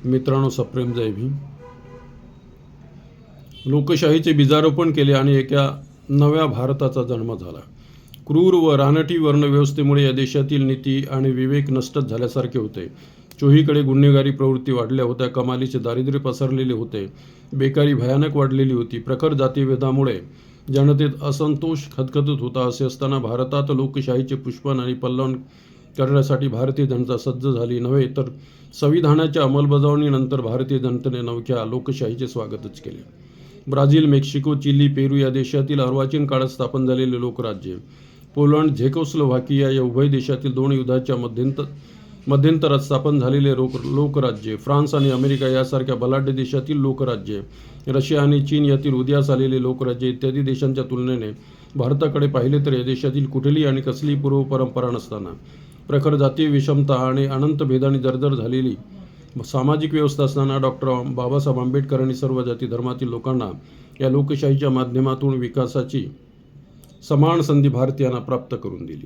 मित्रांनो, सप्रेम जय भीम. लोकशाहीचे बीजारोपण केले आणि एका नव्या भारताचा जन्म झाला. क्रूर व रानटी वर्णव्यवस्थेमुळे या देशातील नीती आणि विवेक नष्टच झाल्यासारखे होते. चोहीकडे गुन्हेगारी प्रवृत्ती वाढल्या होत्या, कमालीचे दारिद्र्य पसरलेले होते, बेकारी भयानक वाढलेली होती, प्रखर जातीभेदामुळे जनतेत असंतोष खदखदत होता. असे असताना भारतात लोकशाहीचे पुष्पन आणि पल्लवन करण्यासाठी भारतीय जनता सज्ज झाली नव्हे, तर संविधानाच्या अंमलबजावणीनंतर भारतीय जनतेने नवख्या लोकशाहीचे स्वागतच केले. ब्राझील, मेक्सिको, चिली, पेरू या देशातील अर्वाचीन काळात स्थापन झालेले लोकराज्य, पोलंड, झेकोस्लोव्हाकिया या उभय देशातील 2 युद्धाच्या मध्यंतरात स्थापन झालेले लोकराज्य, फ्रान्स आणि अमेरिका यासारख्या बलाढ्य देशातील लोकराज्य, रशिया आणि चीन यातील उदयास आलेले लोकराज्य इत्यादी देशांच्या तुलनेने भारताकडे पाहिले तर या देशातील कुठली आणि कसली पूर्वपरंपरा नसताना प्रखर जातीय विषमता आणि अनंत भेदाने जर्जर झालेली सामाजिक व्यवस्था असताना डॉक्टर बाबासाहेब आंबेडकरांनी सर्व जाती धर्मातील लोकांना या लोकशाहीच्या माध्यमातून विकासाची समान संधी भारतीयांना प्राप्त करून दिली.